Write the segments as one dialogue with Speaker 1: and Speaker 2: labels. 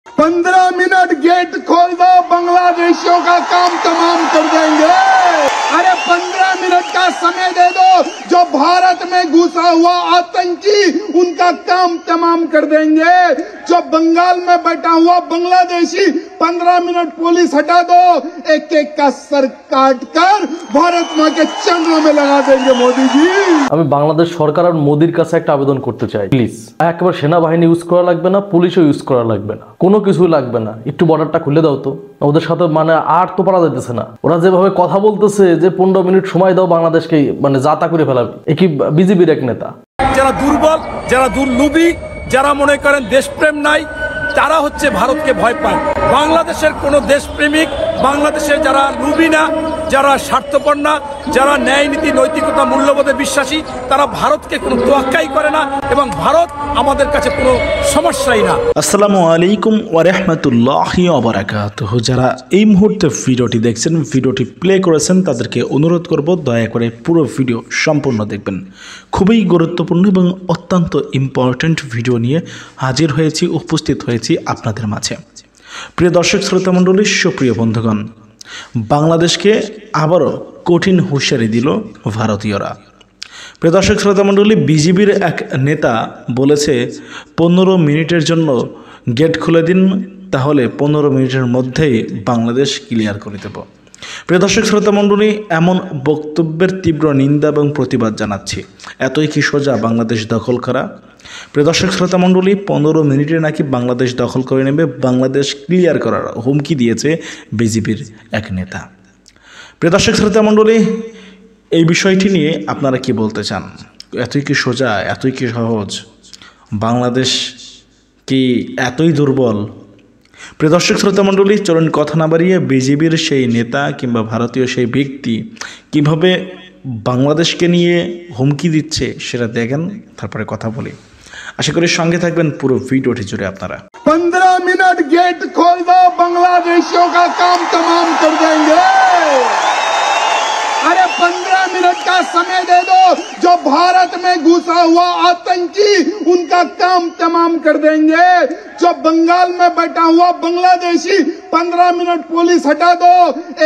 Speaker 1: 15 minute gate खोल दो, बांग्लादेशियों का काम तमाम कर देंगे। अरे 15 मिनट का समय दे दो, जो भारत में घुसा हुआ आतंकी उनका काम तमाम कर देंगे। जो बंगाल में बैठा हुआ बांग्लादेशी 15 मिनट पुलिस हटा दो, एक एक का सर काट कर भारत माँ के चरणों में लगा देंगे मोदी जी।
Speaker 2: আমি বাংলাদেশ সরকার আর মোদির কাছে একটা আবেদন করতে চাই, প্লিজ একবার সেনাবাহিনী ইউজ করা লাগবে না, পুলিশও ইউজ করা লাগবে না, কোনো কিছুই লাগবে না, একটু বর্ডারটা খুলে দাও তো। ওদের সাথে মানে আর তো পারা যাইতেছে না। ওরা যেভাবে কথা বলতেছে যে 15 মিনিট সময় দাও বাংলাদেশকে মানে জাতা করে ফেলাবে। এ কি বিজেপির এক নেতা?
Speaker 3: যারা দুর্বল, যারা দুর্লোভী, যারা মনে করেন দেশপ্রেম নাই, তারা হচ্ছে ভারতকে ভয় পায়। বাংলাদেশের কোনো দেশপ্রেমিক, বাংলাদেশের যারা লোভী না, যারা স্বার্থপর না, যারা ন্যায় নীতি নৈতিকতা মূল্যবোধে বিশ্বাসী, তারা ভারতকে কোনো তোয়াক্কাই করে না এবং ভারত আমাদের কাছে কোনো সমস্যাই না।
Speaker 4: আসসালামু আলাইকুম ওয়া রাহমাতুল্লাহি ওয়া বারাকাতুহু। যারা এই মুহূর্তে ভিডিওটি দেখছেন, ভিডিওটি প্লে করেছেন, তাদেরকে অনুরোধ করব দয়া করে পুরো ভিডিও সম্পূর্ণ দেখবেন। খুবই গুরুত্বপূর্ণ এবং অত্যন্ত ইম্পর্ট্যান্ট ভিডিও নিয়ে হাজির হয়েছি, উপস্থিত হয়েছি আপনাদের মাঝে। প্রিয় দর্শক শ্রোতা মণ্ডলী, সুপ্রিয় বন্ধুগণ, বাংলাদেশকে আবারও কঠিন হুঁশিয়ারি দিল ভারতীয়রা। প্রিয় দর্শক শ্রোতা মণ্ডলী, বিজেপির এক নেতা বলেছে 15 মিনিটের জন্য গেট খুলে দিন, তাহলে 15 মিনিটের মধ্যেই বাংলাদেশ ক্লিয়ার করে দেব। প্রিয় দর্শক শ্রোতা মণ্ডলী, এমন বক্তব্যের তীব্র নিন্দা এবং প্রতিবাদ জানাচ্ছি। এতই কি সোজা বাংলাদেশ দখল করা? প্রিয় দর্শক শ্রোতা মণ্ডলী, 15 মিনিটে নাকি বাংলাদেশ দখল করে নেবে, বাংলাদেশ ক্লিয়ার করার হুমকি দিয়েছে বিজেপির এক নেতা। প্রিয় দর্শক শ্রোতা মণ্ডলী, এই বিষয়টি নিয়ে আপনারা কি বলতে চান? এতই কি সোজা, এতই কি সহজ? বাংলাদেশ কি এতই দুর্বল? প্রিয় দর্শক শ্রোতা মণ্ডলী, চলুন কথা না বাড়িয়ে বিজেপির সেই নেতা কিংবা ভারতীয় সেই ব্যক্তি কিভাবে বাংলাদেশকে নিয়ে হুমকি দিচ্ছে সেটা দেখেন, তারপরে কথা বলি। আশা করি সঙ্গে থাকবেন পুরো ভিডিওটি জুড়ে আপনারা।
Speaker 1: 15 मिनट गेट खोल दो, बांग्लादेशियों का काम तमाम कर देंगे। अरे 15 मिनट का समय दे दो, जो भारत में घुसा हुआ आतंकी उनका काम तमाम कर देंगे। जो बंगाल में बैठा हुआ बांग्लादेशी 15 मिनट पुलिस हटा दो,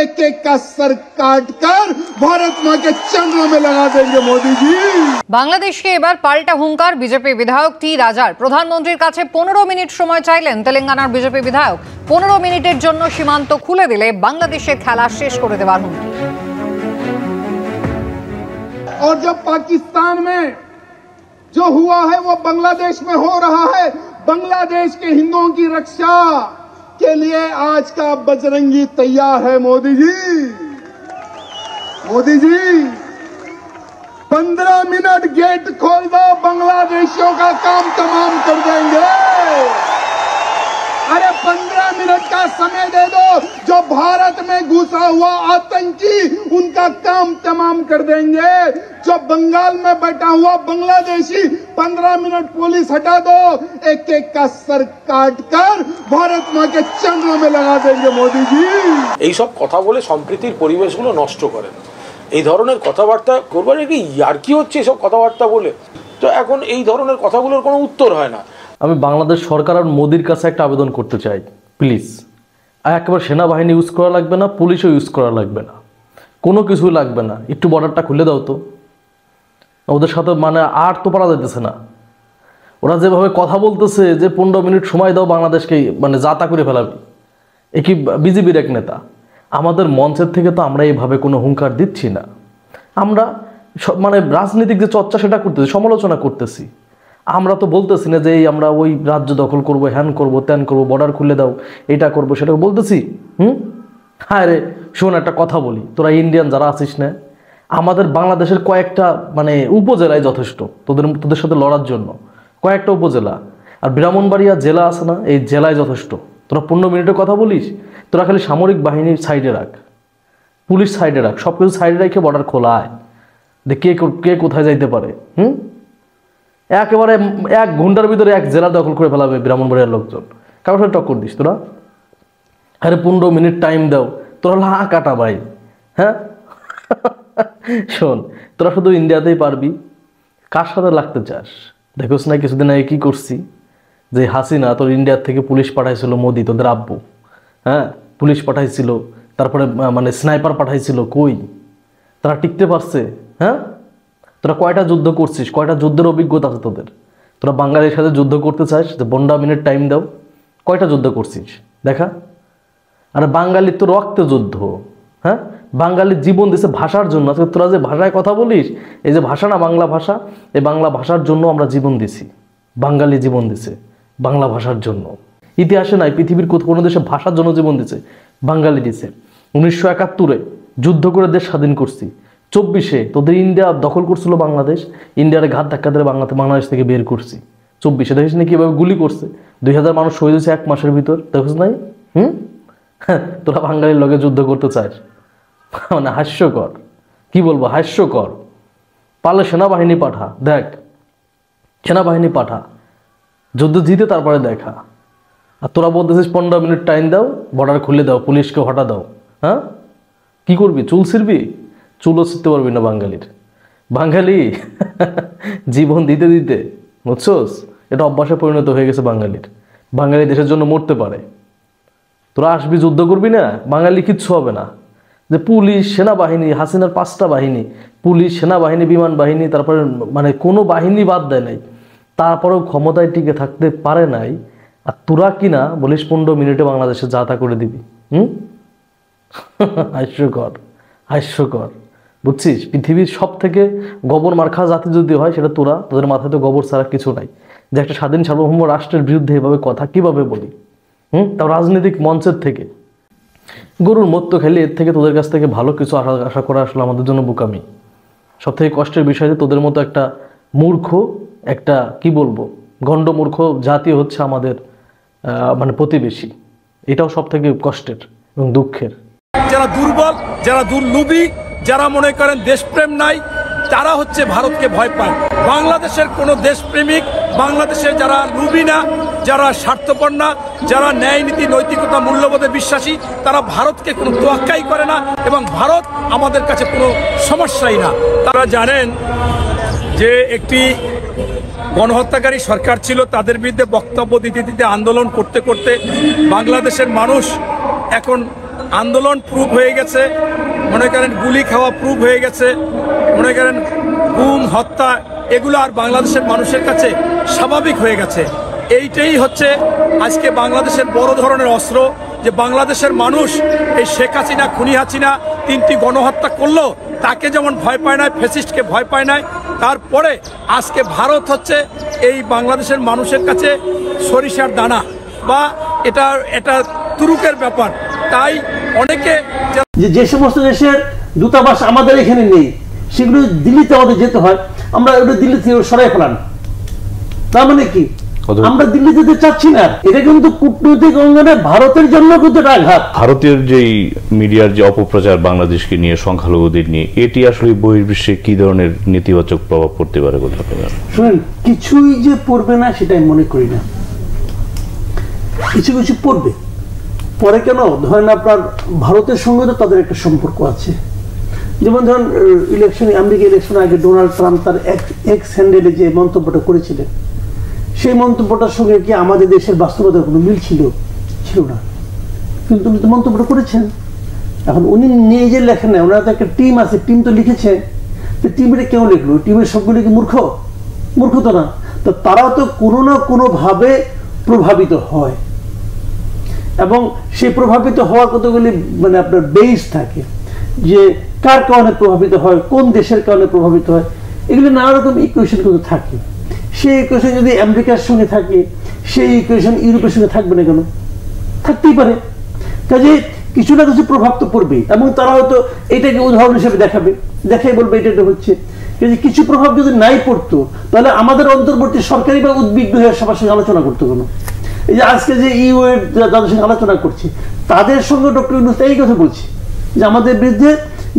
Speaker 1: एक एक का सर काट कर भारत माँ के चरणों में लगा देंगे मोदी जी।
Speaker 5: বাংলাদেশকে এবার পাল্টা হুঙ্কার বিজেপি বিধায়ক টি রাজার। প্রধানমন্ত্রীর কাছে 15 মিনিট সময় চাইলেন তেলেঙ্গানার বিজেপি বিধায়ক। 15 মিনিটের জন্য সীমান্ত খুলে দিলে বাংলাদেশের খেলা শেষ করে দেওয়ার হুমকি।
Speaker 1: और जब पाकिस्तान में जो हुआ है वो बांग्लादेश में हो रहा है, बांग्लादेश के हिंदुओं की रक्षा के लिए आज का बजरंगी तैयार है मोदी जी। मोदी जी 15 मिनट गेट खोल दो, बांग्लादेशियों का काम तमाम कर देंगे। अरे 15 मिनट का समय दे दो, जो भारत में घुसा हुआ आतंकी उनका काम तमाम कर देंगे। जो बंगाल में बैठा हुआ बांग्लादेशी 15 मिनट पुलिस हटा दो, एक एक का सर काट कर भारत माँ के चरणों में लगा देंगे मोदी जी।
Speaker 6: এই সব কথা বলে সম্প্রীতির পরিবেশগুলো নষ্ট করেন। এই ধরনের কথাবার্তা করবার কি ইয়ার্কি হচ্ছে এসব কথাবার্তা বলে? তো এখন এই ধরনের কথাগুলোর কোনো উত্তর হয় না।
Speaker 2: আমি বাংলাদেশ সরকার আর মোদির কাছে একটা আবেদন করতে চাই, প্লিজ একবার সেনাবাহিনী ইউজ করা লাগবে না, পুলিশও ইউজ করা লাগবে না, কোনো কিছুই লাগবে না, একটু বর্ডারটা খুলে দাও তো। ওদের সাথে মানে আর তো পারা যাইতেছে না। ওরা যেভাবে কথা বলতেছে যে 15 মিনিট সময় দাও বাংলাদেশকে মানে জাতা করে ফেলাবে। এ কি বিজেপির এক নেতা? আমাদের মঞ্চের থেকে তো আমরা এইভাবে কোনো হুঙ্কার দিচ্ছি না। আমরা মানে রাজনৈতিক যে চর্চা সেটা করতেছি, সমালোচনা করতেছি। আমরা তো বলতেছি না যে এই আমরা ওই রাজ্য দখল করবো, হ্যান করবো, ত্যান করবো, বর্ডার খুলে দাও, এটা করবো, সেটা বলতেছি। হ্যাঁ রে শোন, একটা কথা বলি, তোরা ইন্ডিয়ান যারা আছিস না, আমাদের বাংলাদেশের কয়েকটা মানে উপজেলায় যথেষ্ট তোদের সাথে লড়ার জন্য। কয়েকটা উপজেলা আর ব্রাহ্মণবাড়িয়া জেলা আছে না, এই জেলায় যথেষ্ট। তোরা 15 মিনিটের কথা বলিস? তোরা খালি সামরিক বাহিনীর সাইডে রাখ, পুলিশ সাইডে রাখ, সব কিছু সাইডে রেখে বর্ডার খোলায়, দেখ কে কোথায় যাইতে পারে। একেবারে 1 ঘন্টার ভিতরে 1 জেলা দখল করে ফেলাবে ব্রাহ্মণবাড়িয়ার লোকজন। কারোর সাথে টক্কর দিস তোরা? আরে 15 মিনিট টাইম দাও, তোরা লা কাটা ভাই। হ্যাঁ শোন, তোরা শুধু ইন্ডিয়াতেই পারবি, কার সাথে লাগতে চাস? দেখোস না কিছুদিন আগে কি করছি? যে হাসিনা তোর ইন্ডিয়ার থেকে পুলিশ পাঠাইছিল, মোদি তোদের আব্বু, হ্যাঁ পুলিশ পাঠাইছিল, তারপরে মানে স্নাইপার পাঠাইছিল, কই তারা টিকতে পারছে? হ্যাঁ তোরা কয়টা যুদ্ধ করছিস? কয়টা যুদ্ধের অভিজ্ঞতা আছে তোদের? তোরা বাঙালির সাথে যুদ্ধ করতে চাস? যে 15 মিনিট টাইম দাও, কয়টা যুদ্ধ করছিস দেখা? আর বাঙালির তো রক্তে যুদ্ধ, হ্যাঁ বাঙালির জীবন দিছে ভাষার জন্য। আজকে তোরা যে ভাষায় কথা বলিস, এই যে ভাষা না বাংলা ভাষা, এই বাংলা ভাষার জন্য আমরা জীবন দিছি, বাঙালি জীবন দিছে বাংলা ভাষার জন্য। ইতিহাসে নাই পৃথিবীর কোনো দেশে ভাষার জন্য জীবন দিছে, বাঙালি দিছে। 1971-এ যুদ্ধ করে দেশ স্বাধীন করছি, 24-এ তোদের ইন্ডিয়া দখল করছিল বাংলাদেশ, ইন্ডিয়ার ঘাত ধাক্কা ধরে বাংলাদেশ থেকে বের করছি। 24-এ দেখিস না কীভাবে গুলি করছে, 2000 মানুষ শহীদ হয়েছে 1 মাসের ভিতর, দেখিস নাই? তোরা বাঙালির লগে যুদ্ধ করতে চাস, মানে হাস্যকর, কি বলবো হাস্যকর। পারলে সেনাবাহিনী পাঠা, দেখ সেনাবাহিনী পাঠা, যুদ্ধ জিতে তারপরে দেখা। আর তোরা বলতেছিস 15 মিনিট টাইম দাও, বর্ডার খুলে দাও, পুলিশকে হটা দাও। হ্যাঁ কি করবি? চুল ছিড়বি? চুলও ছিঁড়তে পারবি না বাঙালির। বাঙালি জীবন দিতে দিতে, বুঝছোস, এটা অভ্যাসে পরিণত হয়ে গেছে বাঙালির। বাঙালি দেশের জন্য মরতে পারে, তোরা আসবি যুদ্ধ করবি না, বাঙালি কিচ্ছু হবে না। যে পুলিশ সেনাবাহিনী, হাসিনার 5টা বাহিনী, পুলিশ সেনাবাহিনী বিমান বাহিনী, তারপরে মানে কোনো বাহিনী বাদ দেয় নাই, তারপরেও ক্ষমতায় টিকে থাকতে পারে নাই। আর তোরা কিনা বলিস 15 মিনিটে বাংলাদেশে যা তা করে দিবি। হাস্যকর, হাস্যকর, বুঝছিস? পৃথিবীর সব থেকে গোবর মার্খা জাতি যদি হয় সেটা তোরা, তোদের মাথায় তো গোবর ছাড়া কিছু নাই। যে একটা স্বাধীন সার্বভৌম রাষ্ট্রের বিরুদ্ধে এভাবে কথা কিভাবে বলি? তাও রাজনৈতিক মঞ্চের থেকে। গরুর মত্ত খেলে এর থেকে তোদের কাছ থেকে ভালো কিছু আশা করা আসলে আমাদের জন্য বোকামি। সব থেকে কষ্টের বিষয় যে তোদের মতো একটা মূর্খ, একটা কি বলবো গণ্ডমূর্খ জাতি হচ্ছে আমাদের মানে প্রতিবেশী। এটাও সব থেকে কষ্টের এবং দুঃখের।
Speaker 3: যারা দুর্বল, যারা দুর্লোভী, যারা মনে করেন দেশপ্রেম নাই, তারা হচ্ছে ভারতকে ভয় পায়। বাংলাদেশের কোনো দেশপ্রেমিক, বাংলাদেশের যারা লোভী না, যারা স্বার্থপর না, যারা ন্যায় নীতি নৈতিকতা মূল্যবোধে বিশ্বাসী, তারা ভারতকে কোনো তোয়াক্কাই করে না এবং ভারত আমাদের কাছে কোনো সমস্যাই না। তারা জানেন যে একটি গণহত্যাকারী সরকার ছিল, তাদের বিরুদ্ধে বক্তব্য দিতে দিতে আন্দোলন করতে করতে বাংলাদেশের মানুষ এখন আন্দোলন প্রুফ হয়ে গেছে, মনে করেন গুলি খাওয়া প্রুফ হয়ে গেছে, মনে করেন গুম হত্যা এগুলো আর বাংলাদেশের মানুষের কাছে স্বাভাবিক হয়ে গেছে। এইটাই হচ্ছে আজকে বাংলাদেশের বড় ধরনের অস্ত্র, যে বাংলাদেশের মানুষ এই শেখ হাসিনা, খুনি হাসিনা 3টি গণহত্যা করলো, তাকে যেমন ভয় পায় না, ফ্যাসিস্টকে ভয় পায় না, তারপরে আজকে ভারত হচ্ছে এই বাংলাদেশের মানুষের কাছে সরিষার দানা বা এটা তুরুকের ব্যাপার। তাই অনেকে
Speaker 7: যে সমস্ত দেশের দূতাবাস আমাদের এখানে নেই, সেগুলো দিল্লিতে আমাদের যেতে হয়, আমরা ওটা দিল্লি থেকে সরাই ফেলান। তার মানে কি আমরা দিল্লি যেতে চাচ্ছি না? এটা কিন্তু কূটনৈতিক অঙ্গনে ভারতের জন্য কিন্তু একটা আঘাত।
Speaker 8: ভারতের যেই মিডিয়ার যে অপপ্রচার বাংলাদেশকে নিয়ে, সংখ্যালঘুদের নিয়ে, এটি আসলে বহির্বিশ্বে কি ধরনের নেতিবাচক প্রভাব পড়তে পারে বলে আপনি জানেন?
Speaker 7: শুনেন, কিছুই যে পড়বে না সেটা আমি মনে করি না, কিছু কিছু পড়বে। পরে কেন? ধরেন আপনার ভারতের সঙ্গে তো তাদের একটা সম্পর্ক আছে। যেমন ধরেন আমেরিকা ইলেকশনের আগে ডোনাল্ড ট্রাম্প তার এক্স হ্যান্ডেলে যে মন্তব্যটা করেছিলেন, সেই মন্তব্যটার সঙ্গে কি আমাদের দেশের বাস্তবতার কোনো মিল ছিল না, কিন্তু উনি তো মন্তব্যটা করেছেন। এখন উনি নিজে লেখেন না, ওনার তো একটা টিম আছে, টিম তো লিখেছে। তো টিমের কেউ লিখলো? টিমের সবগুলি কি মূর্খ তো না। তো তারাও তো কোনো না কোনোভাবে প্রভাবিত হয়, এবং সেই প্রভাবিত হওয়ার কতগুলি মানে আপনার বেস থাকে, যে কার কারণে প্রভাবিত হয়, কোন দেশের কারণে প্রভাবিত হয়, এগুলি নানা রকম ইকুয়েশন কিন্তু থাকে। সেই ইকুয়েশন যদি আমেরিকার সঙ্গে থাকে, সেই ইকুয়েশন ইউরোপের সঙ্গে থাকবে না কেন? থাকতেই পারে। কাজে কিছু না কিছু প্রভাব তো পড়বেই, এবং তারা হয়তো এটাকে উদাহরণ হিসেবে দেখাই বলবে এটা হচ্ছে। কাজে কিছু প্রভাব যদি নাই পড়তো, তাহলে আমাদের অন্তর্বর্তী সরকারি বা উদ্বিগ্ন হয়ে সবার সঙ্গে আলোচনা করতো কেন? এই যে আজকে যে ইউ এর যাদের সঙ্গে আলোচনা করছে, তাদের সঙ্গে ডক্টর ইউনূস এই কথা বলছে যে আমাদের বিরুদ্ধে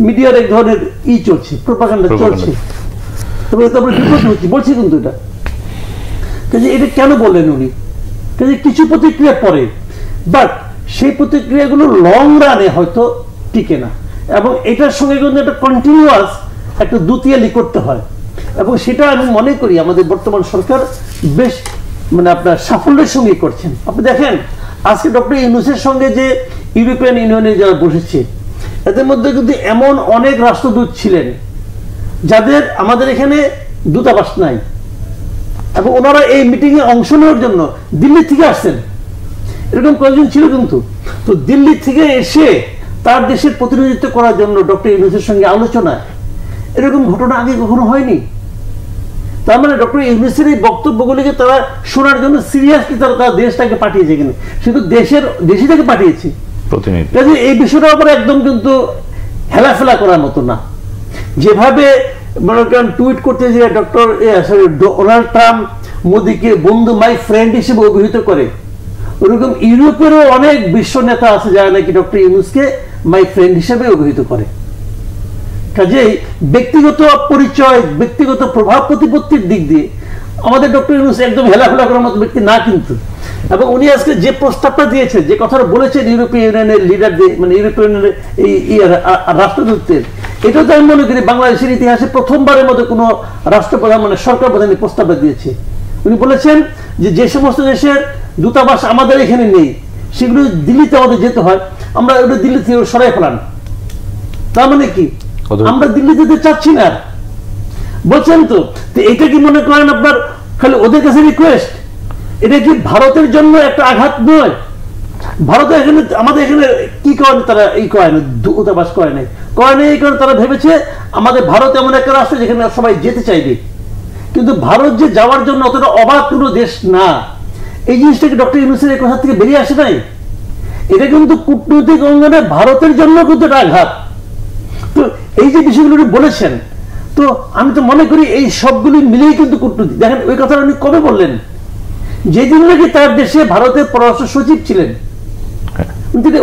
Speaker 7: মিডিয়ার এক ধরনের চলছে, প্রোপাগান্ডা চলছে, তবে তারপরে বিপদ হচ্ছে বলছে। কিন্তু এটা কেন বললেন উনি? কিছু প্রতিক্রিয়া পরে, বাট সেই প্রতিক্রিয়াগুলো লং রানে হয়তো টিকে না, এবং এটার সঙ্গে কিন্তু একটা কন্টিনিউয়াস একটা দুতিয়ালি করতে হয়, এবং সেটা আমি মনে করি আমাদের বর্তমান সরকার বেশ মানে আপনার সাফল্যের সঙ্গে করছেন। আপনি দেখেন আজকে ডক্টর ইউনূসের সঙ্গে যে ইউরোপিয়ান ইউনিয়নে যারা বসেছে এদের মধ্যে কিন্তু এমন অনেক রাষ্ট্রদূত ছিলেন যাদের আমাদের এখানে দূতাবাস নাই, এবং ওনারা এই মিটিংয়ে অংশ নেওয়ার জন্য দিল্লি থেকে আসছেন। এরকম কয়েকজন ছিল কিন্তু। তো দিল্লি থেকে এসে তার দেশের প্রতিনিধিত্ব করার জন্য ডক্টর ইউনূসের সঙ্গে আলোচনা, এরকম ঘটনা আগে কখনো হয়নি। তার মানে ডক্টর ইউনূসের এই বক্তব্যগুলিকে তারা শোনার জন্য সিরিয়াসলি তারা দেশটাকে পাঠিয়েছে, কিনা শুধু দেশে থেকে পাঠিয়েছে। কাজে এই বিষয়টা আবার একদম কিন্তু হেলাফেলা করার মতো না। যেভাবে মনে করেন টুইট করতে যে ডোনাল্ড ট্রাম্প মোদীকে বন্ধু, মাই ফ্রেন্ড হিসেবে অভিহিত করে, ওরকম ইউরোপেরও অনেক বিশ্ব নেতা আছে যারা নাকি ডক্টর ইউনূসকে মাই ফ্রেন্ড হিসেবে অভিহিত করে। কাজেই ব্যক্তিগত পরিচয়, ব্যক্তিগত প্রভাব প্রতিপত্তির দিক দিয়ে আমাদের ডক্টর ইউনূস একদম হেলাফেলা করার মতো ব্যক্তি না কিন্তু। এবং উনি আজকে যে প্রস্তাবটা দিয়েছেন, যে কথাটা বলেছেন ইউরোপীয় ইউনিয়নের লিডারদের, মানে ইউরোপীয় ইউনিয়নের এই রাষ্ট্রদূতদের, এটা তো আমি মনে করি বাংলাদেশের ইতিহাসে প্রথমবারের মধ্যে কোনো রাষ্ট্রপ্রধান মানে সরকার প্রধান এই প্রস্তাবটা দিয়েছে। উনি বলেছেন যে সমস্ত দেশের দূতাবাস আমাদের এখানে নেই, সেগুলো দিল্লিতে আমাদের যেতে হয়, আমরা ওটা দিল্লি থেকে সরাই ফেলান। তার মানে কি আমরা দিল্লি যেতে চাচ্ছি না বলছেন। তো এটা কি মনে করেন আপনার খালি ওদের কাছে রিকোয়েস্ট? এটা কি ভারতের জন্য একটা আঘাত নয়? ভারতের এখানে আমাদের এখানে কি করেন তারা, এই করে না, দূতাবাস করে নাই, এই কারণে তারা ভেবেছে আমাদের ভারত এমন একটা রাষ্ট্র যেখানে সবাই যেতে চাইবে। কিন্তু ভারত যে যাওয়ার জন্য অতটা অবাক কোনো দেশ না, এই জিনিসটাকে ডক্টর ইউনূসের এই কথা থেকে বেরিয়ে আসে নাই। এটা কিন্তু কূটনৈতিক অঙ্গনে ভারতের জন্য কিন্তু একটা আঘাত। তো এই যে বিষয়গুলো বলেছেন, তো আমি তো মনে করি এই সবগুলি মিলেই কিন্তু কূটনীতি। দেখেন ওই কথাটা উনি কবে বললেন? যেদিন নাকি তার দেশে ভারতের পররাষ্ট্র সচিব ছিলেন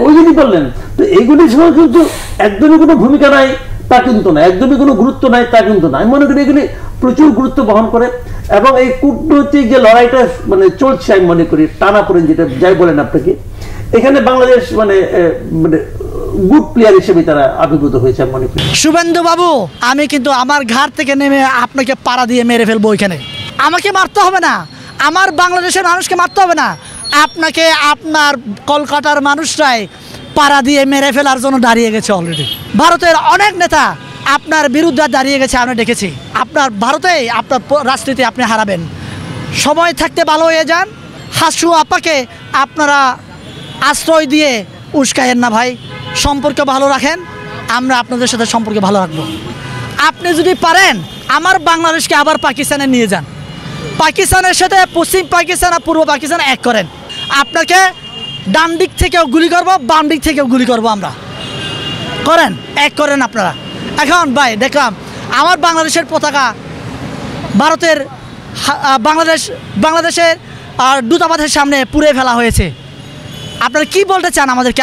Speaker 7: ওই দিনই বললেন। তো এইগুলির সময় কিন্তু একদমই কোনো ভূমিকা নাই তা কিন্তু না, একদমই কোনো গুরুত্ব নাই তা কিন্তু না। আমি মনে করি এগুলি প্রচুর গুরুত্ব বহন করে, এবং এই কূটনৈতিক যে লড়াইটা মানে চলছে, আমি মনে করি টানাপোড়েন যেটা যাই বলেন আপনাকে, এখানে বাংলাদেশ মানে গুড প্লেয়ার হিসেবে তারা আবির্ভূত হয়েছে আমি মনে করি।
Speaker 9: শুভেন্দু বাবু, আমি কিন্তু আমার ঘাট থেকে নেমে আপনাকে পাড়া দিয়ে মেরে ফেলবো। ওইখানে আমাকে মারতে হবে না, আমার বাংলাদেশের মানুষকে মারতে হবে না, আপনাকে আপনার কলকাতার মানুষরাই পাড়া দিয়ে মেরে ফেলার জন্য দাঁড়িয়ে গেছে অলরেডি। ভারতের অনেক নেতা আপনার বিরুদ্ধে দাঁড়িয়ে গেছে, আমরা দেখেছি। আপনার ভারতেই আপনার রাজনীতি আপনি হারাবেন। সময় থাকতে ভালো হয়ে যান। হাসু আপাকে আপনারা আশ্রয় দিয়ে উস্কায়েন না ভাই, সম্পর্ক ভালো রাখেন, আমরা আপনাদের সাথে সম্পর্ক ভালো রাখবো। আপনি যদি পারেন আমার বাংলাদেশকে আবার পাকিস্তানে নিয়ে যান, পাকিস্তানের সাথে পশ্চিম পাকিস্তান আর পূর্ব পাকিস্তান এক করেন। আপনাকে ডান দিক থেকেও গুলি করবো, বাম দিক থেকেও গুলি করবো, আমরা করেন, এক করেন আপনারা। এখন ভাই দেখলাম আমার বাংলাদেশের পতাকা ভারতের বাংলাদেশের দূতাবাসের সামনে পুড়ে ফেলা হয়েছে। আপনারা কি বলতে চান আমাদেরকে?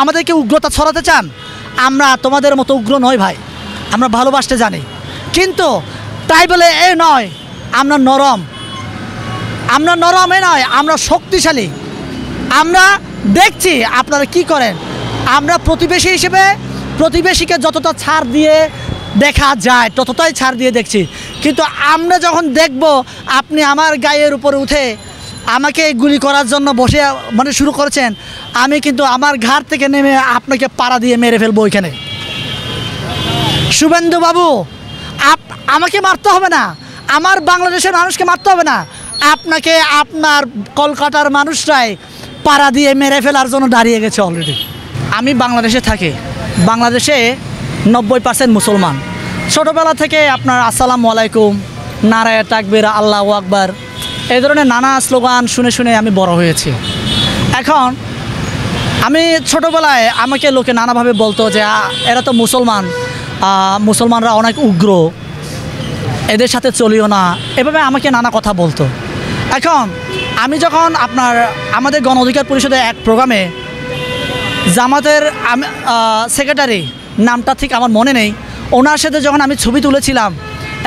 Speaker 9: আমাদেরকে উগ্রতা ছড়াতে চান? আমরা তোমাদের মতো উগ্র নই ভাই, আমরা ভালোবাসতে জানি। কিন্তু তাই বলে এ নয় আমরা নরম, এ নয় আমরা শক্তিশালী। আমরা দেখছি আপনারা কি করেন। আমরা প্রতিবেশী হিসেবে প্রতিবেশীকে যতটা ছাড় দিয়ে দেখা যায় ততটাই ছাড় দিয়ে দেখছি। কিন্তু আমরা যখন দেখব আপনি আমার গায়ের উপরে উঠে আমাকে গুলি করার জন্য বসে মানে শুরু করেছেন, আমি কিন্তু আমার ঘাট থেকে নেমে আপনাকে পাড়া দিয়ে মেরে ফেলবো ওইখানে। শুভেন্দু বাবু, আমাকে মারতে হবে না, আমার বাংলাদেশের মানুষকে মারতে হবে না, আপনাকে আপনার কলকাতার মানুষরাই পাড়া দিয়ে মেরে ফেলার জন্য দাঁড়িয়ে গেছে অলরেডি। আমি বাংলাদেশে থাকি, বাংলাদেশে 90% মুসলমান। ছোটোবেলা থেকে আপনার আসসালামু আলাইকুম, নারায়ে তাকবীর, আল্লাহু আকবার, এই ধরনের নানা স্লোগান শুনে শুনে আমি বড় হয়েছি। এখন আমি ছোটোবেলায় আমাকে লোকে নানাভাবে বলতো যে এরা তো মুসলমানরা অনেক উগ্র, এদের সাথে চলিও না, এভাবে আমাকে নানা কথা বলতো। এখন আমি যখন আমাদের গণ অধিকার পরিষদের এক প্রোগ্রামে জামাতের সেক্রেটারি, নামটা ঠিক আমার মনে নেই, ওনার সাথে যখন আমি ছবি তুলেছিলাম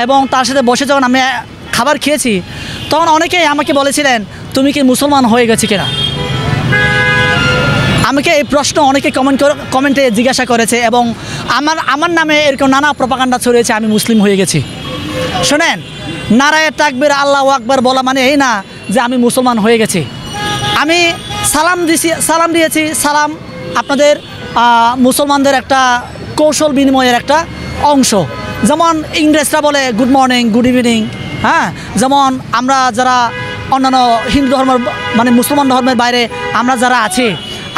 Speaker 9: এবং তার সাথে বসে যখন আমি খাবার খেয়েছি, তখন অনেকেই আমাকে বলেছিলেন তুমি কি মুসলমান হয়ে গেছি কিনা। আমাকে এই প্রশ্ন অনেকে কমেন্টে জিজ্ঞাসা করেছে এবং আমার নামে এরকম নানা প্রপাগান্ডা ছড়িয়েছে আমি মুসলিম হয়ে গেছি। শোনেন, নারায়ে তাকবীর, আল্লাহু আকবার বলা মানে এই না যে আমি মুসলমান হয়ে গেছি। আমি সালাম দিয়েছি। সালাম আপনাদের মুসলমানদের একটা কৌশল বিনিময়ের একটা অংশ। যেমন ইংরেজরা বলে গুড মর্নিং, গুড ইভিনিং, হ্যাঁ, যেমন আমরা যারা অন্যান্য হিন্দু ধর্মের মানে মুসলমান ধর্মের বাইরে আমরা যারা আছি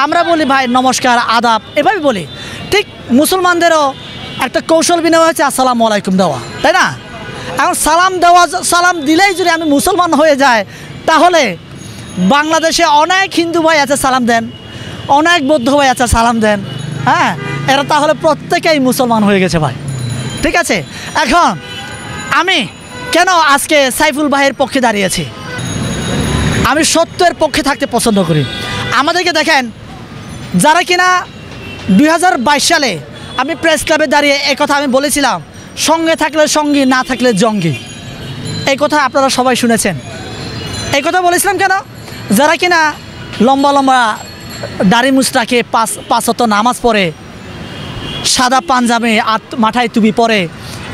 Speaker 9: আমরা বলি ভাই নমস্কার, আদাব, এভাবে বলি। ঠিক মুসলমানদেরও একটা কৌশল বিনিময় হচ্ছে আসসালামু আলাইকুম দেওয়া, তাই না? এখন সালাম দিলেই যদি আমি মুসলমান হয়ে যায়, তাহলে বাংলাদেশে অনেক হিন্দু ভাই আছে সালাম দেন, অনেক বৌদ্ধ ভাই আছে সালাম দেন, হ্যাঁ, এরা তাহলে প্রত্যেকেই মুসলমান হয়ে গেছে ভাই। ঠিক আছে, এখন আমি কেন আজকে সাইফুল ভাইয়ের পক্ষে দাঁড়িয়েছি? আমি সত্যের পক্ষে থাকতে পছন্দ করি। আমাদেরকে দেখেন, যারা কিনা 2022 সালে আমি প্রেস ক্লাবে দাঁড়িয়ে এই কথা আমি বলেছিলাম, সঙ্গে থাকলে সঙ্গী, না থাকলে জঙ্গি। এই কথা আপনারা সবাই শুনেছেন। এই কথা বলেছিলাম কেন? যারা কিনা লম্বা লম্বা দাড়ি মুছটাকে পাঁচ ওয়াক্ত নামাজ পড়ে, সাদা পাঞ্জাবি আর মাথায় টুপি পরে,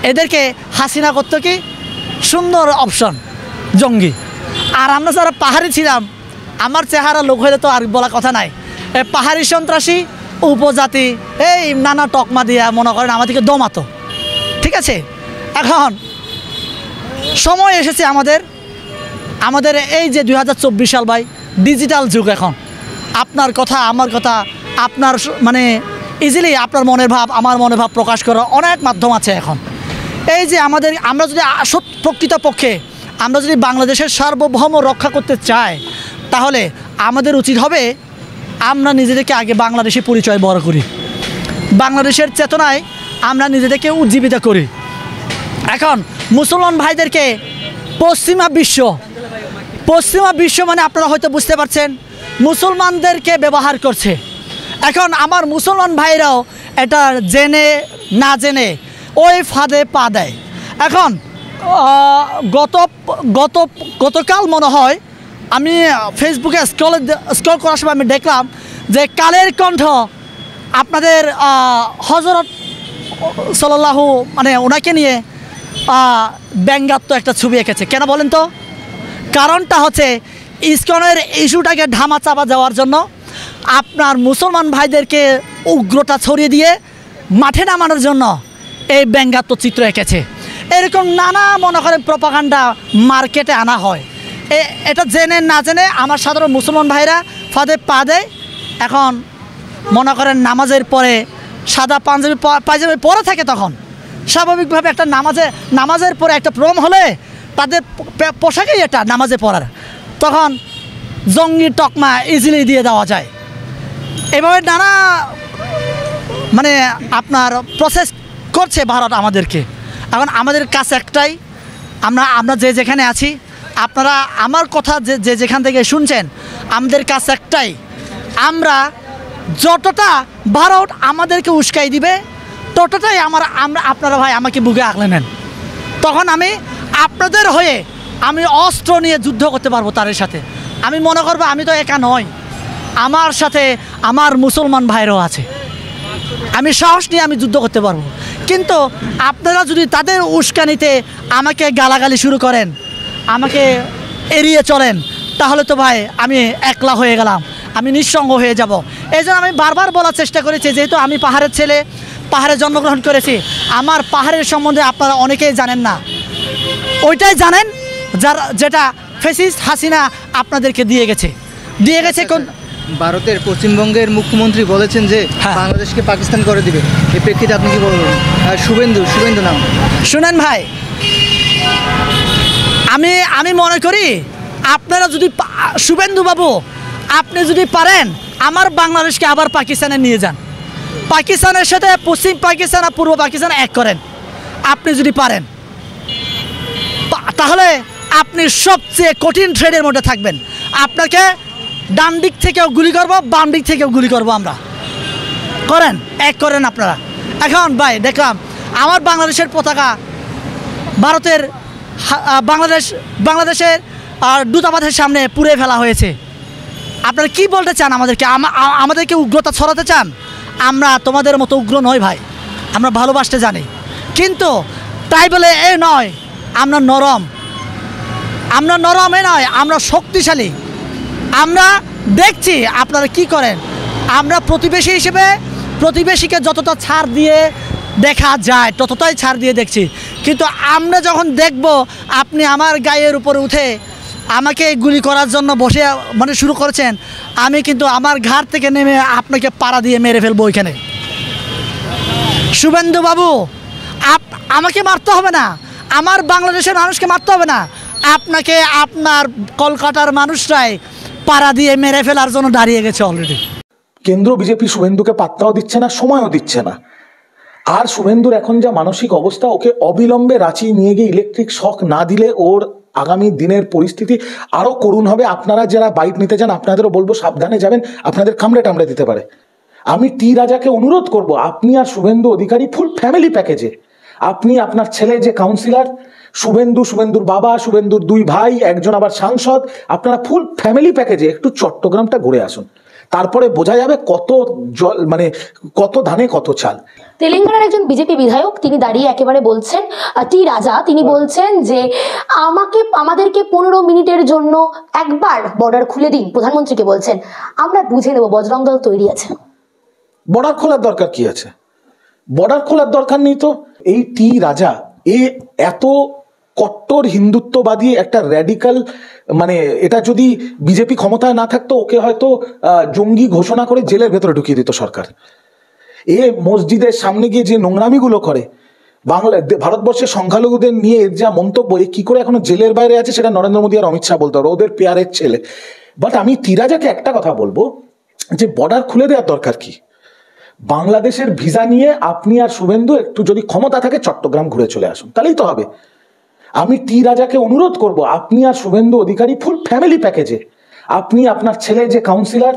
Speaker 9: এদেরকে হাসিনা করতো কি সুন্দর অপশন, জঙ্গি। আর আমরা যারা পাহাড়ি ছিলাম, আমার চেহারা লোক হলে তো আর বলা কথা নাই, পাহাড়ি সন্ত্রাসী, উপজাতি, এই নানা টকমা দিয়া মনে করেন আমাদেরকে দমাতো। ঠিক আছে, এখন সময় এসেছে আমাদের এই যে 2024 সাল ভাই, ডিজিটাল যুগ। এখন আপনার কথা আমার কথা, আপনার মানে ইজিলি আপনার মনের ভাব আমার মনের ভাব প্রকাশ করার অনেক মাধ্যম আছে এখন। এই যে আমরা যদি প্রকৃতপক্ষে আমরা যদি বাংলাদেশের সার্বভৌম রক্ষা করতে চাই, তাহলে আমাদের উচিত হবে আমরা নিজেদেরকে আগে বাংলাদেশি পরিচয় বড় করি, বাংলাদেশের চেতনায় আমরা নিজেদেরকে উজ্জীবিত করি। এখন মুসলমান ভাইদেরকে পশ্চিমা বিশ্ব মানে আপনারা হয়তো বুঝতে পারছেন, মুসলমানদেরকে ব্যবহার করছে। এখন আমার মুসলমান ভাইরাও এটা জেনে না জেনে ওই ফাঁদে পা দেয়। এখন গতকাল মনে হয় আমি ফেসবুকে স্ক্রল করার সময় আমি দেখলাম যে কালের কণ্ঠ আপনাদের হযরত সাল্লাল্লাহু মানে ওনাকে নিয়ে ব্যঙ্গাত্মক একটা ছবি এঁকেছে। কেন বলেন তো? কারণটা হচ্ছে ইসকনের ইস্যুটাকে ধামাচাপা দেওয়ার জন্য আপনার মুসলমান ভাইদেরকে উগ্রতা ছড়িয়ে দিয়ে মাঠে নামানোর জন্য এই ব্যঙ্গাত্মক চিত্র এঁকেছে। এরকম নানা মনে করেন প্রপাগান্ডা মার্কেটে আনা হয়। এটা জেনে না জেনে আমার সাধারণ মুসলমান ভাইরা ফাঁদে পা দেয়। এখন মনে করেন নামাজের পরে সাদা পাঞ্জাবি পরে থাকে, তখন স্বাভাবিকভাবে একটা নামাজের পরে একটা প্রোগ্রাম হলে তাদের পোশাকেই এটা নামাজে পড়ার, তখন জঙ্গি টকমা ইজিলি দিয়ে দেওয়া যায়। এভাবে নানা মানে আপনার প্রসেস করছে ভারত আমাদেরকে। এখন আমাদের কাছে একটাই, আমরা যে যেখানে আছি, আপনারা আমার কথা যে যেখান থেকে শুনছেন, আমাদের কাছে একটাই, আমরা যতটা ভারত আমাদেরকে উস্কাই দিবে ততটাই আপনারা ভাই আমাকে বুকে আগলে নেন। তখন আমি আপনাদের হয়ে আমি অস্ত্র নিয়ে যুদ্ধ করতে পারবো তাদের সাথে। আমি মনে করবো আমি তো একা নয়, আমার সাথে আমার মুসলমান ভাইরাও আছে, আমি সাহস নিয়ে আমি যুদ্ধ করতে পারবো। কিন্তু আপনারা যদি তাদের উস্কানিতে আমাকে গালাগালি শুরু করেন, আমাকে এড়িয়ে চলেন, তাহলে তো ভাই আমি একলা হয়ে গেলাম, আমি নিঃসঙ্গ হয়ে যাব। এই জন্য আমি বারবার বলার চেষ্টা করেছি, যেহেতু আমি পাহাড়ের ছেলে, পাহাড়ে জন্মগ্রহণ করেছি, আমার পাহাড়ের সম্বন্ধে আপনারা অনেকেই জানেন না। ওইটাই জানেন যেটা ফ্যাসিস্ট হাসিনা আপনাদেরকে দিয়ে গেছে। কোন
Speaker 10: ভারতের পশ্চিমবঙ্গের মুখ্যমন্ত্রী বলেছেন যে বাংলাদেশকে পাকিস্তান করে দিবে, এই প্রেক্ষিতে আপনি কি বলবেন? শুভেন্দু নাম
Speaker 9: শুনেন ভাই, আমি মনে করি আপনারা যদি শুভেন্দু বাবু আপনি যদি পারেন আমার বাংলাদেশকে আবার পাকিস্তানে নিয়ে যান, পাকিস্তানের সাথে পশ্চিম পাকিস্তান আর পূর্ব পাকিস্তান এক করেন। আপনি যদি পারেন তাহলে আপনি সবচেয়ে কঠিন থ্রেডের মধ্যে থাকবেন। আপনাকে ডান দিক থেকেও গুলি করবো, বাম দিক থেকেও গুলি করবো আমরা। এক করেন আপনারা। এখন ভাই দেখলাম আমার বাংলাদেশের পতাকা ভারতের বাংলাদেশের দূতাবাসের সামনে পুড়ে ফেলা হয়েছে। আপনারা কি বলতে চান? আমাদেরকে উগ্রতা ছড়াতে চান? আমরা তোমাদের মতো উগ্র নই ভাই, আমরা ভালোবাসতে জানি। কিন্তু তাই বলে এ নয় আমরা নরম, আমরা নরমে নয়, আমরা শক্তিশালী। আমরা দেখছি আপনারা কি করেন। আমরা প্রতিবেশী হিসেবে প্রতিবেশীকে যতটা ছাড় দিয়ে দেখা যায় ততটাই ছাড় দিয়ে দেখছি, কিন্তু আমরা যখন দেখব আপনি আমার গায়ের উপরে উঠে আমাকে গুলি করার জন্য বসে মানে শুরু করেছেন, আমি কিন্তু আমার ঘাট থেকে নেমে আপনাকে পাড়া দিয়ে মেরে ফেলবো ওইখানে। শুভেন্দু বাবু, আমাকে মারতে হবে না, আমার বাংলাদেশের মানুষকে মারতে হবে না, আপনাকে আপনার কলকাতার মানুষরাই পাড়া দিয়ে মেরে ফেলার জন্য দাঁড়িয়ে গেছে অলরেডি।
Speaker 11: কেন্দ্র বিজেপি শুভেন্দুকে পাত্তাও দিচ্ছে না, সময়ও দিচ্ছে না। আর শুভেন্দুর এখন যা মানসিক অবস্থা, ওকে অবিলম্বে রাঁচি নিয়ে গিয়ে ইলেকট্রিক শক না দিলে ওর আগামী দিনের পরিস্থিতি আরও করুণ হবে। আপনারা যারা বাইক নিতে চান আপনাদেরও বলবো সাবধানে যাবেন, আপনাদের কামড়ে টামড়ে দিতে পারে। আমি টি রাজাকে অনুরোধ করব, আপনি আর শুভেন্দু অধিকারী ফুল ফ্যামিলি প্যাকেজে, আপনি আপনার ছেলে যে কাউন্সিলর শুভেন্দু, শুভেন্দুর বাবা, শুভেন্দুর দুই ভাই, একজন আবার সাংসদ, আপনারা ফুল ফ্যামিলি প্যাকেজে একটু চট্টগ্রামটা ঘুরে আসুন, তারপরে বোঝা যাবে কত জল মানে কত ধানে কত চাল।
Speaker 12: তেলেঙ্গানার একজন বিজেপি বিধায়ক তিনি দাঁড়িয়ে একেবারে বলছেন, টি রাজা তিনি বলছেন যে আমাদেরকে 15 মিনিটের জন্য একবার বর্ডার খুলে দিন। প্রধানমন্ত্রীকে বলছেন আমরা বুঝে নেব, বজরং দল তৈরি আছে।
Speaker 11: বর্ডার খোলার দরকার কি আছে? বর্ডার খোলার দরকার নেই তো। এই টি রাজা এত কট্টর হিন্দুত্ববাদী একটা র্যাডিক্যাল, মানে এটা যদি বিজেপি ক্ষমতায় না থাকতো ওকে হয়তো জঙ্গি ঘোষণা করে জেলের ভেতরে ঢুকিয়ে দিত সরকার। মসজিদের সামনে গিয়ে যে নোংরামিগুলো করে, ভারতবর্ষের সংখ্যালঘুদের নিয়ে এর যা মন্তব্য, কি করে এখনো জেলের বাইরে আছে সেটা নরেন্দ্র মোদী আর অমিত শাহ বলতে পারো, ওদের পেয়ারের ছেলে। বাট আমি টি রাজাকে একটা কথা বলবো যে বর্ডার খুলে দেওয়ার দরকার কি? বাংলাদেশের ভিসা নিয়ে আপনি আর শুভেন্দু একটু যদি ক্ষমতা থাকে চট্টগ্রাম ঘুরে চলে আসুন, তাহলেই তো হবে। আমি টি রাজাকে অনুরোধ করব, আপনি আর শুভেন্দু অধিকারী ফুল ফ্যামিলি প্যাকেজে, আপনি আপনার ছেলে যে কাউন্সিলর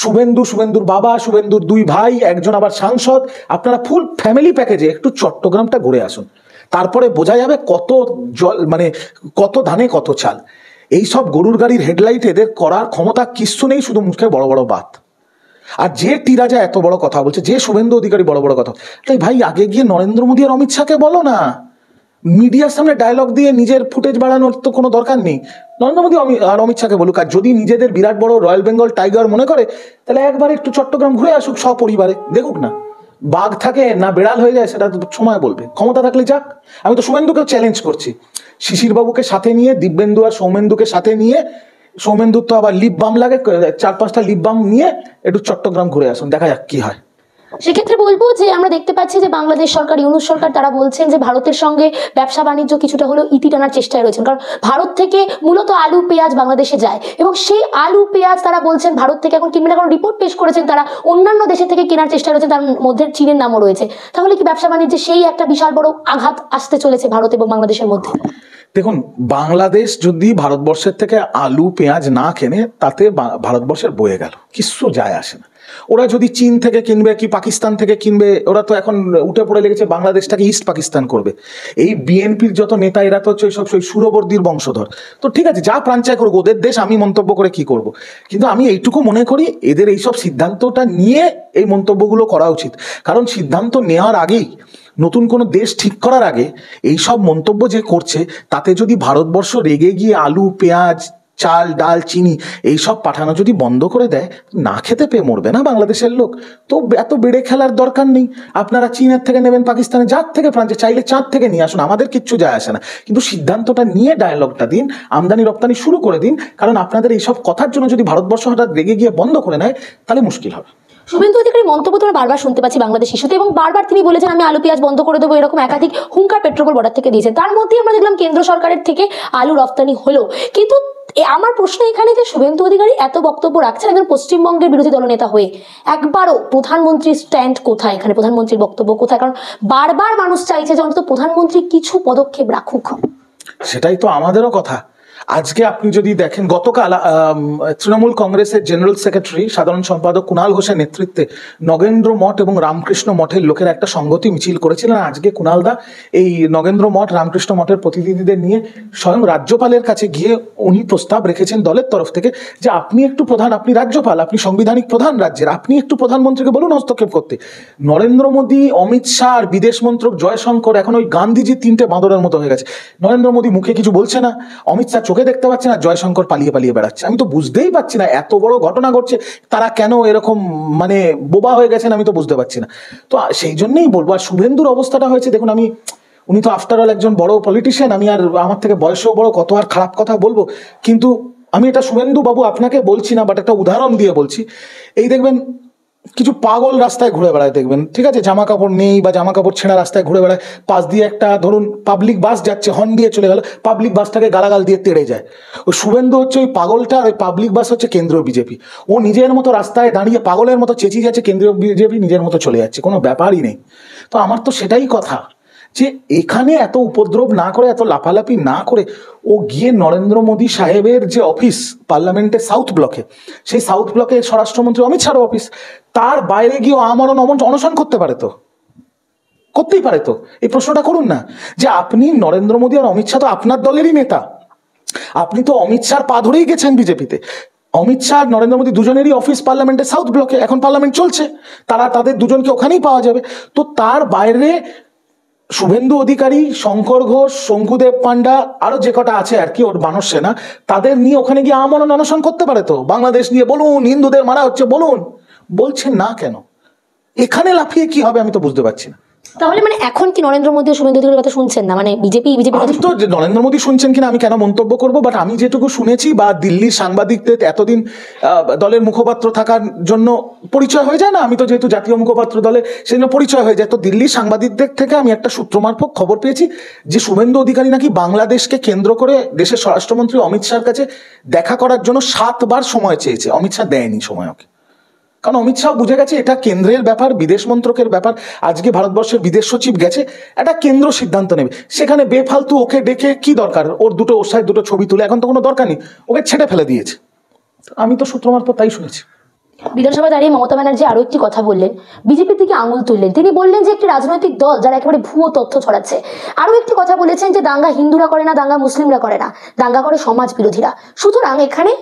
Speaker 11: শুভেন্দু, শুভেন্দুর বাবা, শুভেন্দুর দুই ভাই, একজন আবার সাংসদ, আপনারা ফুল ফ্যামিলি প্যাকেজে একটু চট্টগ্রামটা ঘুরে আসুন, তারপরে বোঝা যাবে কত জল মানে কত ধানে কত চাল। এইসব গরুর গাড়ির হেডলাইট এদের করার ক্ষমতা কিচ্ছু নেই, শুধু মুখে বড় বড় বাত। আর যে টি রাজা এত বড় কথা বলছে, যে শুভেন্দু অধিকারী বড় বড় কথা, তাই ভাই আগে গিয়ে নরেন্দ্র মোদী আর অমিত শাহকে বলো না, মিডিয়ার সামনে ডায়লগ দিয়ে নিজের ফুটেজ বাড়ানোর তো কোনো দরকার নেই। নরেন্দ্র মোদী আর অমিত শাহকে বলুক। আর যদি নিজেদের বিরাট বড় রয়্যাল বেঙ্গল টাইগার মনে করে, তাহলে একবার একটু চট্টগ্রাম ঘুরে আসুক সপরিবারে, দেখুক না বাঘ থাকে না বেড়াল হয়ে যায়, সেটা তো সময় বলবে। ক্ষমতা থাকলে যাক। আমি তো শুভেন্দুকেও চ্যালেঞ্জ করছি, শিশির বাবুকে সাথে নিয়ে, দিব্যেন্দু আর সৌমেন্দুকে সাথে নিয়ে, সৌমেন্দুর তো আবার লিপ বাম লাগে, 4-5টা লিপ বাম নিয়ে একটু চট্টগ্রাম ঘুরে আসুন, দেখা যাক কি হয়।
Speaker 12: সেক্ষেত্রে বলবো যে আমরা দেখতে পাচ্ছি যে বাংলাদেশ সরকার, ইউনূস সরকার, তারা বলছেন যে ভারতের সঙ্গে ব্যবসা বাণিজ্য কিছুটা হলেও ইতি টানার চেষ্টায় রয়েছেন, কারণ ভারত থেকে মূলত আলু পেঁয়াজ বাংলাদেশে যায় এবং সেই আলু পেঁয়াজ তারা বলছেন ভারত থেকে এখন কিনবে না, কারণ রিপোর্ট পেশ করেছেন তারা অন্যান্য দেশের থেকে কেনার চেষ্টা রয়েছে, তার মধ্যে চীনের নামও রয়েছে। তাহলে কি ব্যবসা বাণিজ্যে সেই একটা বিশাল বড় আঘাত আসতে চলেছে ভারত এবং বাংলাদেশের মধ্যে?
Speaker 11: দেখুন, বাংলাদেশ যদি ভারতবর্ষের থেকে আলু পেঁয়াজ না কেনে তাতে ভারতবর্ষের বয়ে গেল, কিছু যায় আসে না। ওরা যদি চীন থেকে কিনবে কি পাকিস্তান থেকে কিনবে, ওরা তো এখন উঠে পড়ে লেগেছে বাংলাদেশটাকে ইস্ট পাকিস্তান করবে। এই বিএনপির যত নেতা এরা তো হচ্ছে সব সুরবর্দীর বংশধর। তো ঠিক আছে, যা প্রাঞ্চায় করুক, ওদের দেশ, আমি মন্তব্য করে কি করব। কিন্তু আমি এইটুকু মনে করি এদের এইসব সিদ্ধান্তটা নিয়ে এই মন্তব্যগুলো করা উচিত, কারণ সিদ্ধান্ত নেওয়ার আগেই, নতুন কোনো দেশ ঠিক করার আগে এইসব মন্তব্য যে করছে, তাতে যদি ভারতবর্ষ রেগে গিয়ে আলু পেঁয়াজ চাল ডাল চিনি এইসব পাঠানো যদি বন্ধ করে দেয়, না খেতে পেয়ে মরবে না বাংলাদেশের লোক? তো এত বেড়ে খেলার দরকার নেই। আপনারা চীনের থেকে নেবেন, পাকিস্তানে, যার থেকে ফ্রান্সে, চাইলে চাঁদ থেকে নিয়ে আসুন, আমাদের কিচ্ছু যায় আসে না। কিন্তু সিদ্ধান্তটা নিয়ে ডায়ালগটা দিন, আমদানি রপ্তানি শুরু করে দিন, কারণ আপনাদের এইসব কথার জন্য যদি ভারতবর্ষ হঠাৎ রেগে গিয়ে বন্ধ করে নেয় তাহলে মুশকিল হবে।
Speaker 12: শুভেন্দু অধিকারীর মন্তব্য তোমরা বারবার শুনতে পাচ্ছি বাংলাদেশ ইস্যুতে, এবং বারবার তিনি বলেছেন আমি আলু পেঁয়াজ বন্ধ করে দেবো, এরকম একাধিক হুঙ্কার পেট্রোপোল বর্ডার থেকে দিয়েছেন। তার মধ্যেই আমরা দেখলাম কেন্দ্র সরকারের থেকে আলু রপ্তানি হলো। কিন্তু আমার প্রশ্ন এখানে যে শুভেন্দু অধিকারী এত বক্তব্য রাখছেন একজন পশ্চিমবঙ্গের বিরোধী দলনেতা হয়ে, একবারও প্রধানমন্ত্রীর স্ট্যান্ড কোথায়, এখানে প্রধানমন্ত্রীর বক্তব্য কোথায়? কারণ বারবার মানুষ চাইছে যে অন্তত প্রধানমন্ত্রী কিছু পদক্ষেপ রাখুক।
Speaker 11: সেটাই তো আমাদেরও কথা। আজকে আপনি যদি দেখেন, গতকাল তৃণমূল কংগ্রেসের জেনারেল সেক্রেটারি সাধারণ সম্পাদক কুণাল ঘোষের নেতৃত্বে নগেন্দ্র মঠ এবং রামকৃষ্ণ মঠের লোকেরা একটা সংগতি মিছিল করেছিলেন। আজকে কুণাল দা এই নগেন্দ্র মঠ রামকৃষ্ণ মঠের প্রতিনিধিদের নিয়ে স্বয়ং রাজ্যপালের কাছে গিয়ে উনি প্রস্তাব রেখেছেন দলের তরফ থেকে যে আপনি একটু প্রধান, আপনি রাজ্যপাল, আপনি সাংবিধানিক প্রধান রাজ্যের, আপনি একটু প্রধানমন্ত্রীকে বলুন হস্তক্ষেপ করতে। নরেন্দ্র মোদী, অমিত শাহ আর বিদেশ মন্ত্রক জয়শঙ্কর এখন ওই গান্ধীজির 3টে বাঁদরের মতো হয়ে গেছে। নরেন্দ্র মোদী মুখে কিছু বলছে না, অমিত শাহ চোখে দেখতে পাচ্ছি না জয়শঙ্কর পালিয়ে পালিয়ে বেড়াচ্ছে? আমি তো বুঝতেই পারছি না, এত বড় ঘটনা ঘটছে তারা কেন এরকম মানে বোবা হয়ে গেছেন আমি তো বুঝতে পারছি না। তো সেই জন্যই বলবো। আর শুভেন্দুর অবস্থাটা হয়েছে দেখুন, উনি তো আফটার অল একজন বড় পলিটিশিয়ান, আমি আর আমার থেকে বয়সেও বড়, কত আর খারাপ কথা বলবো, কিন্তু আমি এটা শুভেন্দু বাবু আপনাকে বলছি না, বাট একটা উদাহরণ দিয়ে বলছি। এই দেখবেন কিছু পাগল রাস্তায় ঘুরে বেড়ায়, দেখবেন ঠিক আছে, জামা কাপড় নেই বা জামা কাপড় ছেঁড়া রাস্তায় ঘুরে বেড়ায়, পাশ দিয়ে একটা ধরুন পাবলিক বাস যাচ্ছে, হর্ন দিয়ে চলে গেল, পাবলিক বাসটাকে গালাগাল দিয়ে তেড়ে যায়। ওই শুভেন্দু হচ্ছে ওই পাগলটা, ওই পাবলিক বাস হচ্ছে কেন্দ্রীয় বিজেপি। ও নিজের মতো রাস্তায় দাঁড়িয়ে পাগলের মতো চেঁচিয়ে যাচ্ছে, কেন্দ্রীয় বিজেপি নিজের মতো চলে যাচ্ছে, কোনো ব্যাপারই নেই। তো আমার তো সেটাই কথা, যে এখানে এত উপদ্রব না করে, এত লাফালাফি না করে ও গিয়ে নরেন্দ্র মোদী সাহেবের যে অফিস পার্লামেন্টের সাউথ ব্লকে, সেই সাউথ ব্লকে স্বরাষ্ট্রমন্ত্রী অমিত শাহর অফিস, তার বাইরে গিয়ে আমরণ অনশন করতে পারে তো, করতেই পারে তো। এই প্রশ্নটা করুন না, যে আপনি নরেন্দ্র মোদী আর অমিত শাহ তো আপনার দলেরই নেতা, আপনি তো অমিত শাহর পা ধরেই গেছেন বিজেপিতে। অমিত শাহ নরেন্দ্র মোদী দুজনেরই অফিস পার্লামেন্টের সাউথ ব্লকে, এখন পার্লামেন্ট চলছে, তাদের দুজনকে ওখানেই পাওয়া যাবে। তো তার বাইরে শুভেন্দু অধিকারী, শঙ্কর ঘোষ, শঙ্কুদেব পান্ডা, আরো যে কটা আছে আর কি ওর মানস সেনা, তাদের নিয়ে ওখানে গিয়ে আমরণ অনশন করতে পারে তো। বাংলাদেশ নিয়ে বলুন, হিন্দুদের মারা হচ্ছে বলুন, বলছেন না কেন? এখানে লাফিয়ে কি হবে আমি তো বুঝতে পারছি না।
Speaker 12: তাহলে মানে এখন কি নরেন্দ্র মোদী ও শুভেন্দু অধিকারীর কথা শুনছেন না? মানে বিজেপি
Speaker 11: তো নরেন্দ্র মোদী শুনছেন কিনা আমি কেন মন্তব্য করবো, বাট আমি যেটুকু শুনেছি, বা দিল্লির সাংবাদিকদের এতদিন দলের মুখপাত্র থাকার জন্য পরিচয় হয়ে যায় না, আমি তো যেহেতু জাতীয় মুখপাত্র দলে, সেই জন্য পরিচয় হয়ে যায়। তো দিল্লির সাংবাদিকদের থেকে আমি একটা সূত্র মারফত খবর পেয়েছি যে শুভেন্দু অধিকারী নাকি বাংলাদেশকে কেন্দ্র করে দেশের স্বরাষ্ট্রমন্ত্রী অমিত শাহর কাছে দেখা করার জন্য 7 বার সময় চেয়েছে, অমিত শাহ দেয়নি সময় ওকে। কারণ অমিত শাহ বুঝে গেছে এটা কেন্দ্রের ব্যাপার, বিদেশ মন্ত্রকের ব্যাপার। আজকে ভারতবর্ষের বিদেশ সচিব গেছে, একটা কেন্দ্র সিদ্ধান্ত নেবে, সেখানে বেফালতু ওকে ডেকে কি দরকার? ওর ওর সাথে দুটো ছবি তুলে এখন তো কোনো দরকার নেই, ওকে ছেড়ে ফেলে দিয়েছে। আমি তো সূত্র মারফত তাই শুনেছি।
Speaker 12: বিধানসভা দাঁড়িয়ে মমতা ব্যানার্জি আরো একটি কথা বললেন, বিজেপির দিকে আঙুল তুললেন। তিনি বললেন যে একটি রাজনৈতিক দল যারা একেবারে ভুয়ো তথ্য ছড়াচ্ছে। আরো একটি কথা বলেছেন যে দাঙ্গা হিন্দুরা করে না, দাঙ্গা মুসলিমরা করে না, দাঙ্গা করে সমাজ বিরোধীরা। সুতরাং এখানে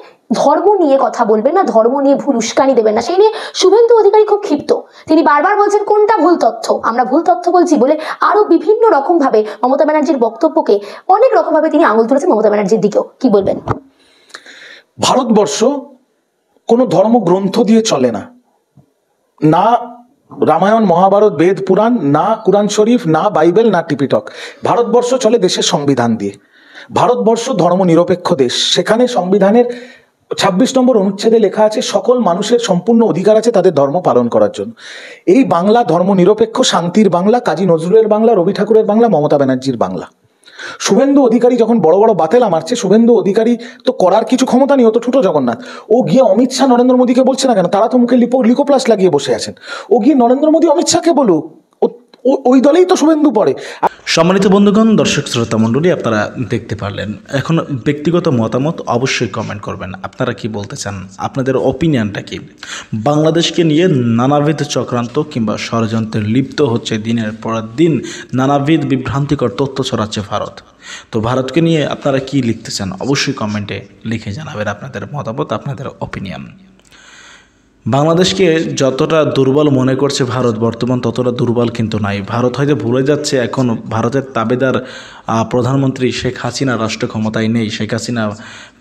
Speaker 12: ধর্ম নিয়ে কথা বলবেন না, ধর্ম নিয়ে ভুল উস্কানি দেবেন না। সেই নিয়ে শুভেন্দু অধিকারী খুব ক্ষিপ্ত। তিনি বারবার বলছেন কোনটা ভুল তথ্য, আমরা ভুল তথ্য বলছি বলে আরো বিভিন্ন রকম ভাবে মমতা ব্যানার্জির বক্তব্যকে অনেক রকম ভাবে তিনি আঙুল তুলেছেন মমতা ব্যানার্জির দিকেও। কি বলবেন?
Speaker 11: ভারতবর্ষ কোনো ধর্মগ্রন্থ দিয়ে চলে না, না রামায়ণ, মহাভারত, বেদ, পুরাণ, না কুরআন শরীফ, না বাইবেল, না টিপিটক। ভারতবর্ষ চলে দেশের সংবিধান দিয়ে। ভারতবর্ষ ধর্ম নিরপেক্ষ দেশ, সেখানে সংবিধানের 26 নম্বর অনুচ্ছেদে লেখা আছে সকল মানুষের সম্পূর্ণ অধিকার আছে তাদের ধর্ম পালন করার জন্য। এই বাংলা ধর্ম নিরপেক্ষ শান্তির বাংলা, কাজী নজরুলের বাংলা, রবি ঠাকুরের বাংলা, মমতা ব্যানার্জির বাংলা। শুভেন্দু অধিকারী যখন বড় বড় বাতেলা মারছে, শুভেন্দু অধিকারী তো করার কিছু ক্ষমতা নেই, ও তো ঠুটো জগন্নাথ। ও গিয়ে অমিত শাহ নরেন্দ্র মোদীকে বলছে না কেন? তারা তো মুখে লিকোপ্লাস লাগিয়ে বসে আছেন। ও গিয়ে নরেন্দ্র মোদী অমিত শাহকে বলুক, ওই দলেই তো শুভেন্দু পড়ে।
Speaker 4: সম্মানিত বন্ধুগণ, দর্শক শ্রোতা মণ্ডলী, আপনারা দেখতে পারলেন। এখন ব্যক্তিগত মতামত অবশ্যই কমেন্ট করবেন। আপনারা কি বলতে চান, আপনাদের অপিনিয়নটা কি? বাংলাদেশকে নিয়ে নানাবিধ চক্রান্ত কিংবা ষড়যন্ত্রে লিপ্ত হচ্ছে দিনের পর দিন, নানাবিধ বিভ্রান্তিকর তথ্য ছড়াচ্ছে ভারত। তো ভারতকে নিয়ে আপনারা কি লিখতে চান অবশ্যই কমেন্টে লিখে জানাবেন আপনাদের মতামত, আপনাদের অপিনিয়ন। বাংলাদেশকে যতটা দুর্বল মনে করছে ভারত বর্তমান, ততটা দুর্বল কিন্তু নাই। ভারত হয়তো ভুলে যাচ্ছে এখন ভারতের তাবেদার প্রধানমন্ত্রী শেখ হাসিনা রাষ্ট্র ক্ষমতায় নেই। শেখ হাসিনা,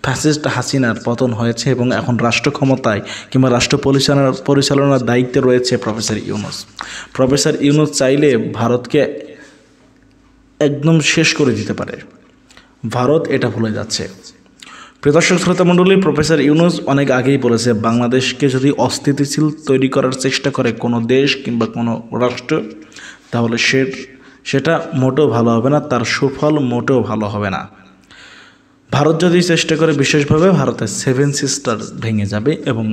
Speaker 4: ফ্যাসিস্ট হাসিনার পতন হয়েছে এবং এখন রাষ্ট্র ক্ষমতায় কিংবা রাষ্ট্র পরিচালনার দায়িত্বে রয়েছে প্রফেসর ইউনূস। প্রফেসর ইউনূস চাইলে ভারতকে একদম শেষ করে দিতে পারে। ভারত এটা ভুলে যাচ্ছে। প্রিয় দর্শক শ্রোতা মণ্ডলী, প্রফেসর ইউনূস অনেক আগেই বলেছে বাংলাদেশকে যদি অস্থিতিশীল তৈরি করার চেষ্টা করে কোনো দেশ কিংবা কোনো রাষ্ট্র, তাহলে সেটা মোটেও ভালো হবে না, তার সুফল মোটেও ভালো হবে না। ভারত যদি চেষ্টা করে বিশেষভাবে, ভারতের 7 সিস্টার ভেঙে যাবে এবং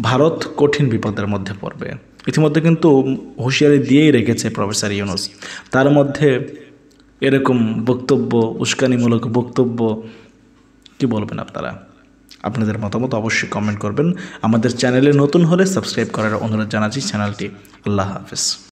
Speaker 4: ভারত কঠিন বিপদের মধ্যে পড়বে। ইতিমধ্যে কিন্তু হুঁশিয়ারি দিয়েই রেখেছে প্রফেসর ইউনূস। তার মধ্যে এরকম বক্তব্য, উস্কানিমূলক বক্তব্য, কি বলবেন আপনারা? আপনাদের মতামত অবশ্যই কমেন্ট করবেন। আমাদের চ্যানেলে নতুন হলে সাবস্ক্রাইব করার অনুরোধ জানাচ্ছি চ্যানেলটি। আল্লাহ হাফেজ।